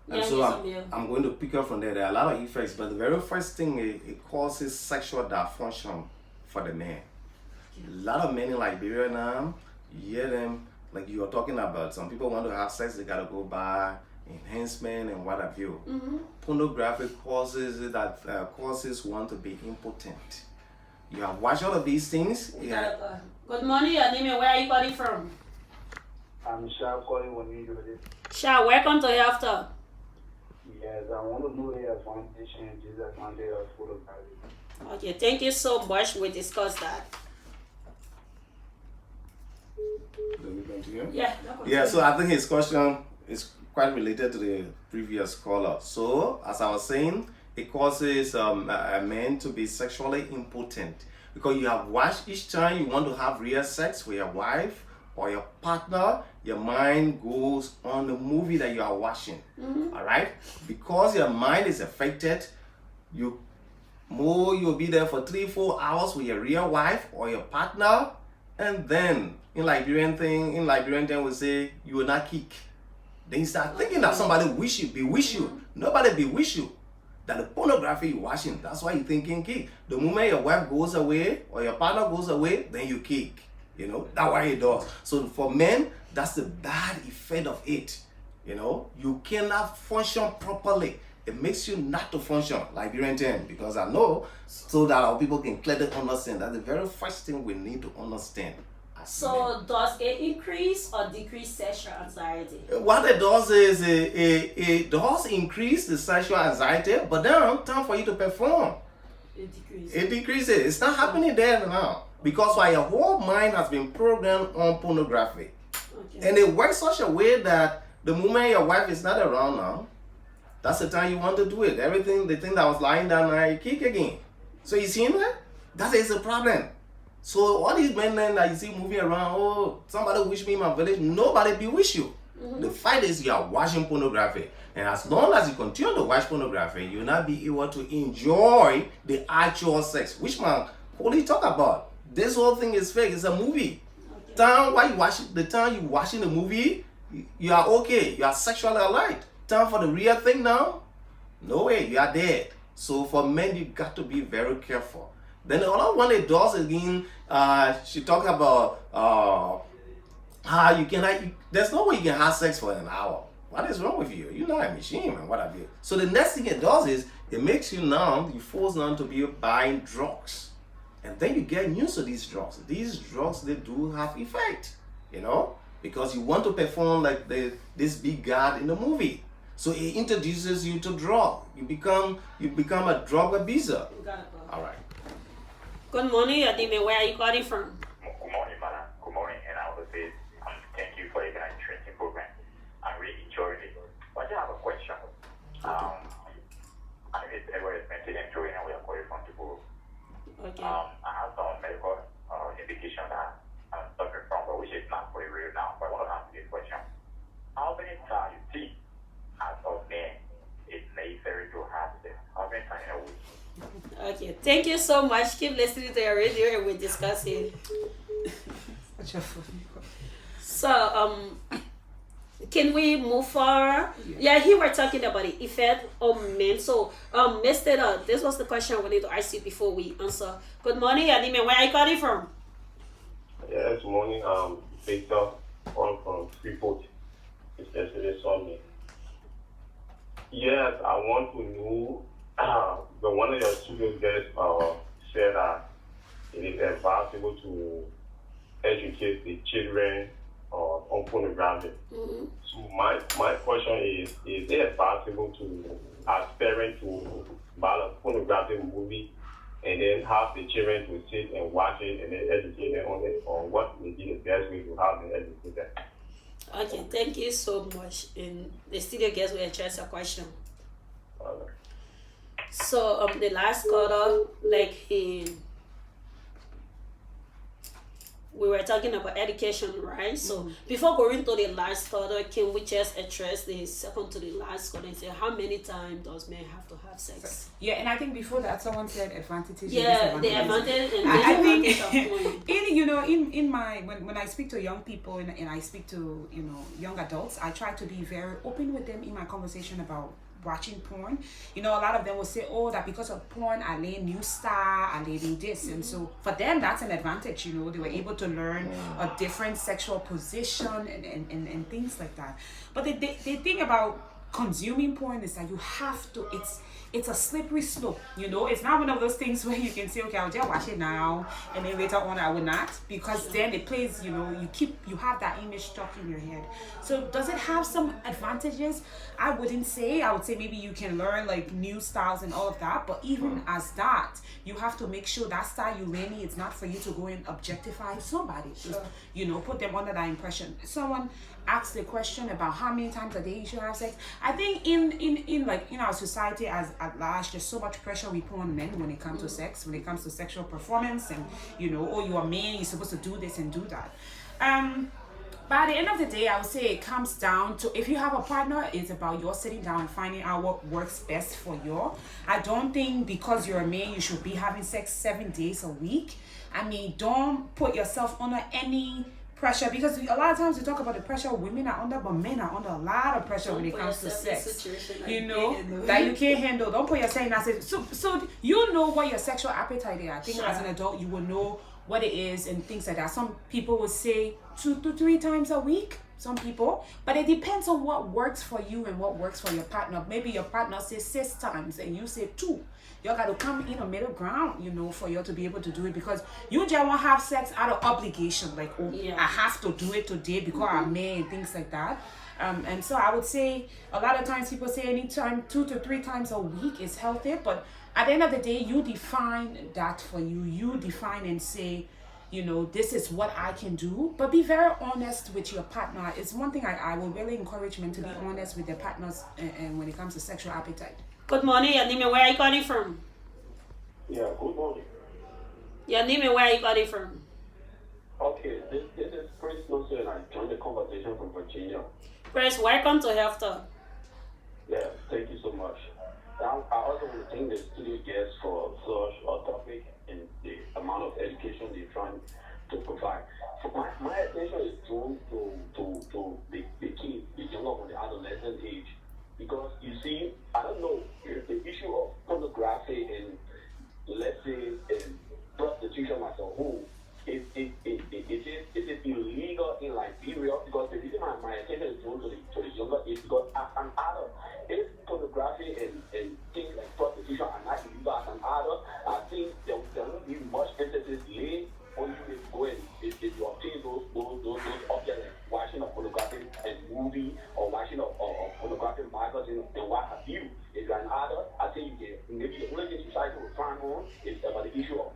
And
Yeah,
so
he's a male.
I'm going to pick up from there. There are a lot of effects, but the very first thing, it causes sexual dysfunction for the man. A lot of men in Liberia now, you hear them, like you are talking about, some people want to have sex, they gotta go buy enhancement and what have you. Pornography causes one to be impotent. You have watched all of these things. Yeah.
Good morning, your name and where are you calling from?
I'm Sha calling when you do this.
Sha, welcome to Health Talk.
Yes, I want to know the advantage and disadvantage of photography.
Okay, thank you so much. We discussed that.
Do we continue?
Yeah.
Yeah, so I think his question is quite related to the previous caller. So, as I was saying, it causes a man to be sexually impotent because you have watched each time you want to have real sex with your wife or your partner, your mind goes on the movie that you are watching. All right, because your mind is affected, you'll be there for 3-4 hours with your real wife or your partner, and then in Liberian thing we say you will not kick. Then you start thinking that somebody bewitch you. Nobody bewitch you. That the pornography you're watching, that's why you're thinking kick. The moment your wife goes away or your partner goes away, then you kick. You know, that's why it does. So for men, that's the bad effect of it. You know, you cannot function properly. It makes you not to function Liberian term, because I know so that our people can clearly understand. That's the very first thing we need to understand.
So does it increase or decrease sexual anxiety?
What it does is it does increase the sexual anxiety, but then time for you to perform.
It decreases.
It decreases. It's not happening there now because why your whole mind has been programmed on pornography.
Okay.
And it works such a way that the moment your wife is not around now, that's the time you want to do it. Everything, the thing that was lying down now, you kick again. So you see that? That is a problem. So all these men then that you see moving around, oh, somebody wish me in my village, nobody bewitch you. The fight is you are watching pornography. And as long as you continue to watch pornography, you will not be able to enjoy the actual sex. Which man, what do you talk about? This whole thing is fake. It's a movie.
Okay.
The time you watching the movie, you are okay. You are sexually alive. Time for the real thing now? No way, you are dead. So for men, you got to be very careful. Then the other one it does again, she talked about how you can there's no way you can have sex for an hour. What is wrong with you? You're not a machine, man. What have you? So the next thing it does is it makes you force now to be buying drugs. And then you get used to these drugs. These drugs, they do have effect, you know, because you want to perform like this big god in the movie. So it introduces you to drug. You become a drug abuser.
You gotta go.
All right.
Good morning, Adime. Where are you calling from?
Good morning, madam. Good morning. And I want to say thank you for a very interesting program. I really enjoyed it. But I have a question. I think it's Edward is mentioned and Joey, and we are calling from Tiburu.
Okay.
I have some medical indication that I'm suffering from, but which is not for real now. But I want to ask you this question. How many times you think as a man it's necessary to have sex? How many times in a week?
Okay. Thank you so much. Keep listening to your radio and we'll discuss it.
Such a funny question.
So, can we move forward? Yeah, here we're talking about the effect on men. So, Mr. This was the question I wanted to ask you before we answer. Good morning, Adime. Where are you calling from?
Yes, morning. Victor, all from Freeport. It's yesterday Sunday. Yes, I want to know. The one of your students said that it is impossible to educate the children on pornography. So my question is it possible to as parents to buy a pornographic movie and then have the children to sit and watch it and then educate them on it, or what may be the best way to have them educate them?
Okay, thank you so much. And the studio guest will address your question. So the last caller, like we were talking about education, right? So before going to the last caller, can we just address the second to the last caller and say how many times does men have to have sex?
Yeah, and I think before that someone said advantages.
Yeah, the advantage and
I
disadvantage
think
of porn.
in my when I speak to young people and I speak to young adults, I try to be very open with them in my conversation about watching porn. A lot of them will say, oh, that because of porn I lay new star, I lay this, and so for them that's an advantage. They were able to learn a different sexual position and things like that. But the thing about consuming porn is that you have to, it's a slippery slope. It's not one of those things where you can say, okay, I'll just watch it now and then later on I will not, because then it plays, you have that image stuck in your head. So does it have some advantages? I wouldn't say. I would say maybe you can learn like new styles and all of that, but even as that, you have to make sure that style you learning, it's not for you to go and objectify somebody. Just, put them under that impression. Someone asked the question about how many times a day you should have sex. I think in our society at large, there's so much pressure we put on men when it comes to sex, when it comes to sexual performance, and oh, you're a man, you're supposed to do this and do that. By the end of the day, I would say it comes down to, if you have a partner, it's about your sitting down and finding out what works best for you. I don't think because you're a man you should be having sex 7 days a week. I mean, don't put yourself under any pressure, because a lot of times we talk about the pressure women are under, but men are under a lot of pressure when it comes to sex. That you can't handle. Don't put yourself in that situation. So you know what your sexual appetite is. I think as an adult you will know what it is and things like that. Some people would say 2 to 3 times a week, some people, but it depends on what works for you and what works for your partner. Maybe your partner says 6 times and you say 2. You got to come in a middle ground, for you to be able to do it, because you just won't have sex out of obligation, like, oh, I have to do it today because I'm man and things like that. And so I would say a lot of times people say anytime 2 to 3 times a week is healthy, but at the end of the day, you define that for you. You define and say, this is what I can do. But be very honest with your partner. It's one thing I will really encourage men to be honest with their partners and when it comes to sexual appetite.
Good morning, your name and where are you calling from?
Yeah, good morning.
Your name and where are you calling from?
Okay, this is Chris Wilson, and I joined the conversation from Virginia.
Chris, welcome to Health Talk.
Yeah, thank you so much. I also want to thank the studio guests for such a topic and the amount of education they're trying to provide. So my attention is drawn to the kids, the younger one, the adolescent age, because you see, I don't know if the issue of pornography and, let's say, prostitution as a whole, is it illegal in Liberia? Because the reason my attention is drawn to the younger age, because as an adult, if pornography and things like prostitution are not illegal as an adult, I think there won't be much emphasis laid on you to go and if you obtain those objects like watching of pornography and movie or watching of pornography magazine and what have you. If you're an adult, I think maybe the only thing society will find on is about the issue of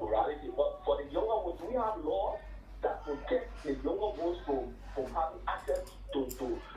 morality. But for the younger ones, we have laws that protect the younger ones from having access to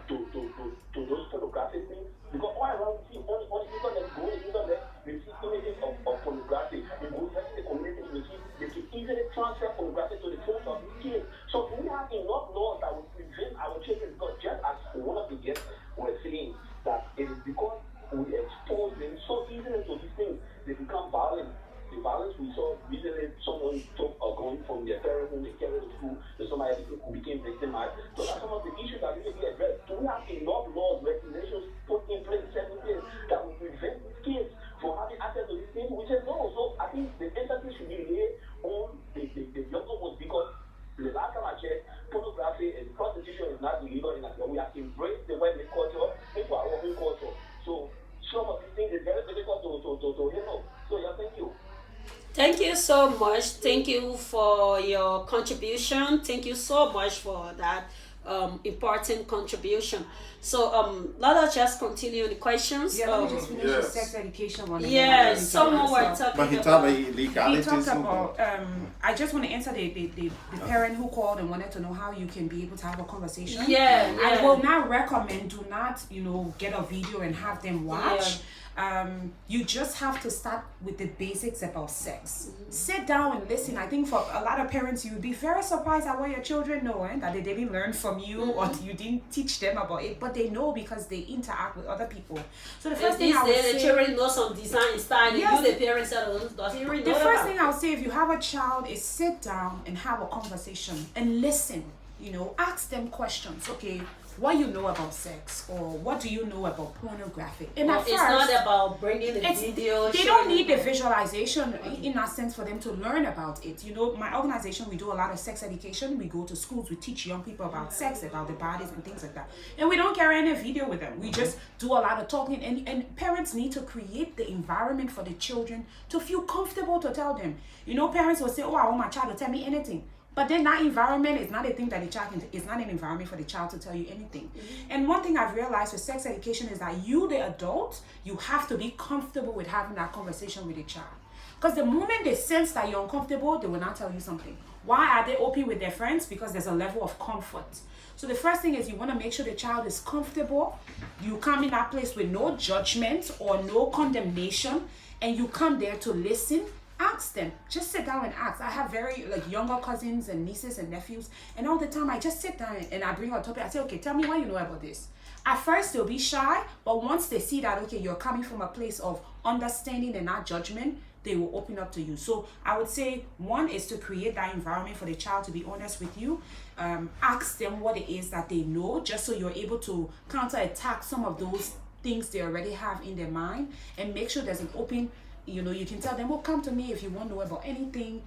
those pornographic things. Because all around we see on the internet, go on the internet, we see images of pornography. We go to the community, we see they can easily transfer pornography to the phones of these kids. So we have enough laws that will prevent our children, because just as one of the guests were saying, that it is because we expose them so easily to these things, they become violent. The violence we saw recently, someone took a gun from their parents home, they carried it to school, and somebody became victimized. So that's some of the issues that need to be addressed. Do we have enough laws, regulations put in place, certain things that will prevent these kids from having access to these things? We said no. So I think the emphasis should be laid on the younger ones, because the last time I checked, pornography and prostitution is not illegal in Nigeria. We have embraced the Western culture into our own culture. So some of these things is very difficult to handle. So yeah, thank you.
Thank you so much. Thank you for your contribution. Thank you so much for that. important contribution. So let us just continue the questions.
Yeah, let me just finish the
Yes.
sex education one. and
Yeah,
then
someone were
answer.
talking
But he
about.
talked about
He
legalities.
talked about, I just want to answer the parent who called and wanted to know how you can be able to have a conversation.
Yeah,
I
yeah.
will not recommend, do not, get a video and have them watch. You just have to start with the basics about sex. Sit down and listen. I think for a lot of parents, you would be very surprised at what your children know, that they didn't learn from you or you didn't teach them about it, but they know because they interact with other people. So the first
And these
thing I would
days, the
say,
children know some design style, and
Yes.
you, the parents, does he really know
the first
about?
thing I'll say, if you have a child, is sit down and have a conversation and listen. Ask them questions. Okay, what you know about sex, or what do you know about pornography? And
Well,
at
it's
first,
not about bringing the video.
they
showing
don't need the
them.
visualization in that sense for them to learn about it. My organization, we do a lot of sex education. We go to schools, we teach young people about sex, about the bodies and things like that. And we don't carry any video with them. We just do a lot of talking, and parents need to create the environment for the children to feel comfortable to tell them. Parents will say, oh, I want my child to tell me anything. But then that environment is not a thing that the child can, it's not an environment for the child to tell you anything. And one thing I've realized with sex education is that you, the adult, you have to be comfortable with having that conversation with the child. Because the moment they sense that you're uncomfortable, they will not tell you something. Why are they open with their friends? Because there's a level of comfort. So the first thing is you want to make sure the child is comfortable. You come in that place with no judgment or no condemnation, and you come there to listen. Ask them. Just sit down and ask. I have very younger cousins and nieces and nephews, and all the time I just sit down and I bring out a topic. I say, okay, tell me what you know about this. At first they'll be shy, but once they see that, okay, you're coming from a place of understanding and not judgment, they will open up to you. So I would say one is to create that environment for the child to be honest with you. Ask them what it is that they know, just so you're able to counterattack some of those things they already have in their mind, and make sure there's an open, you can tell them, oh, come to me if you want to know about anything,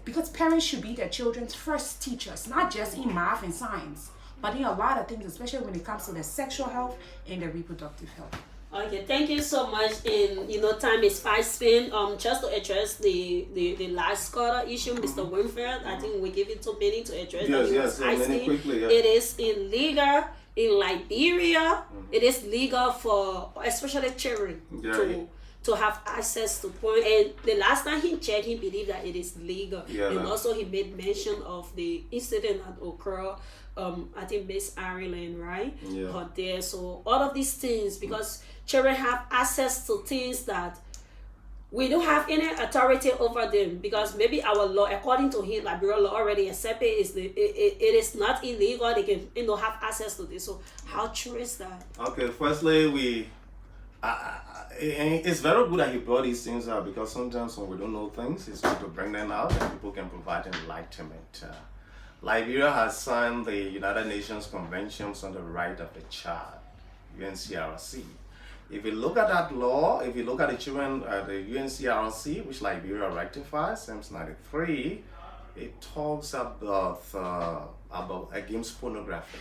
because parents should be their children's first teachers, not just in math and science, but in a lot of things, especially when it comes to their sexual health and their reproductive health.
Okay, thank you so much. And time is fast spent. Just to address the last quarter issue, Mr. Winfield, I think we give it 2 minutes to address.
Yes,
that.
many quickly. Yeah.
It is illegal in Liberia. It is legal for especially children to have access to porn. And the last time he checked, he believed that it is legal.
Yeah,
and also he made mention of the incident that occurred, I think Miss Ireland, right?
Yeah.
Out there. So all of these things, because children have access to things that we don't have any authority over them, because maybe our law, according to him, Liberia law already accepted it is not illegal. They can have access to this. So how true is that?
Okay, firstly, it's very good that he brought these things out, because sometimes when we don't know things, it's good to bring them out and people can provide enlightenment. Liberia has signed the United Nations Conventions on the Right of the Child, UNCRC. If you look at that law, if you look at the children, the UNCRC, which Liberia ratified since '93, it talks about against pornography.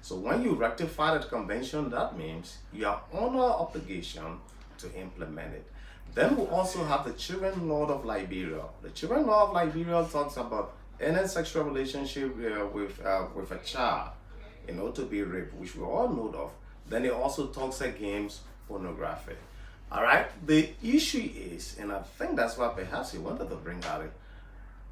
So when you ratify that convention, that means you are under obligation to implement it. Then we also have the Children Law of Liberia. The Children Law of Liberia talks about any sexual relationship with a child, to be raped, which we all know of. Then it also talks against pornography. All right. The issue is, and I think that's why perhaps he wanted to bring out it.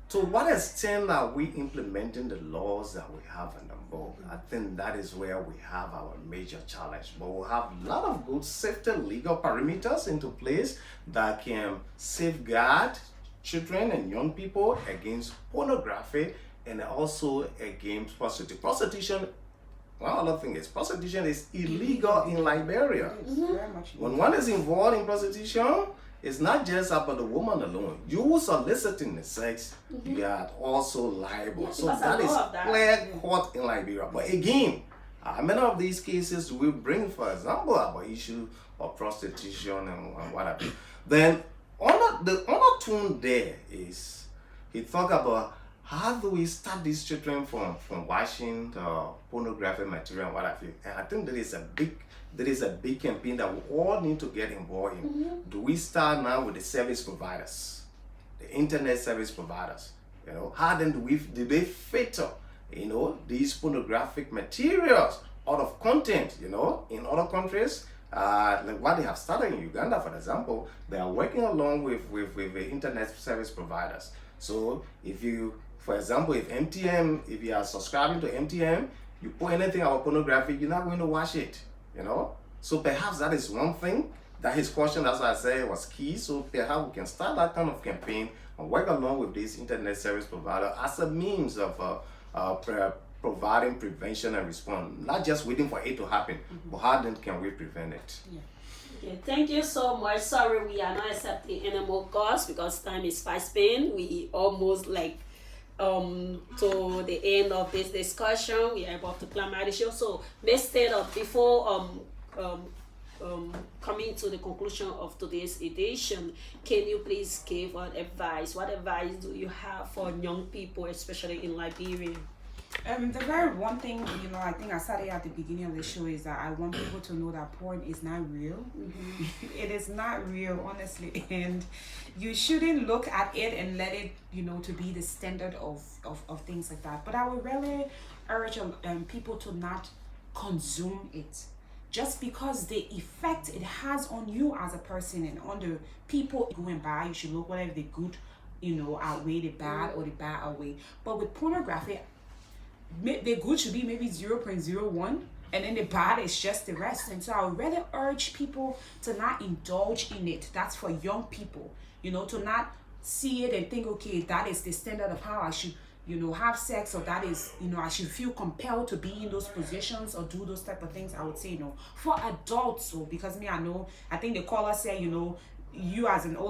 To what extent are we implementing the laws that we have in the book? I think that is where we have our major challenge. But we'll have a lot of good safety legal parameters into place that can safeguard children and young people against pornography and also against prostitution. One other thing is, prostitution is illegal in Liberia.
Very much.
When one is involved in prostitution, it's not just about the woman alone. You soliciting the sex, you are also liable. So that is clear cut in Liberia. But again, many of these cases we bring, for example, about issue of prostitution and whatever. Then the undertone there is, he talk about how do we stop these children from watching pornographic material and whatever. And I think there is a big campaign that we all need to get involved in. Do we start now with the service providers, the internet service providers? How then do they filter you know, these pornographic materials out of content, you know, in other countries. Like what they have started in Uganda, for example, they are working along with the internet service providers. So if you, for example, if you are subscribing to MTM, you put anything about pornography, you're not going to watch it, you know. So perhaps that is one thing that his question, that's why I said, was key. So perhaps we can start that kind of campaign and work along with this internet service provider as a means of providing prevention and response, not just waiting for it to happen, but how then can we prevent it?
Yeah. Okay, thank you so much. Sorry, we are not accepting any more calls because time is fast spent. We almost like to the end of this discussion. We are about to climate the show. So instead of before coming to the conclusion of today's edition, can you please give an advice? What advice do you have for young people, especially in Liberia?
The very one thing, you know, I think I started at the beginning of the show is that I want people to know that porn is not real. It is not real, honestly, and you shouldn't look at it and let it, you know, to be the standard of things like that. But I would really urge people to not consume it, just because the effect it has on you as a person and on the people going by. You should look whether the good, you know, outweigh the bad or the bad outweigh. But with pornography, the good should be maybe 0.01 and then the bad is just the rest. And so I would rather urge people to not indulge in it. That's for young people, you know, to not see it and think, okay, that is the standard of how I should, you know, have sex, or that is, you know, I should feel compelled to be in those positions or do those type of things. I would say, you know, for adults, so because me, I know, I think the caller said, you know, you as an old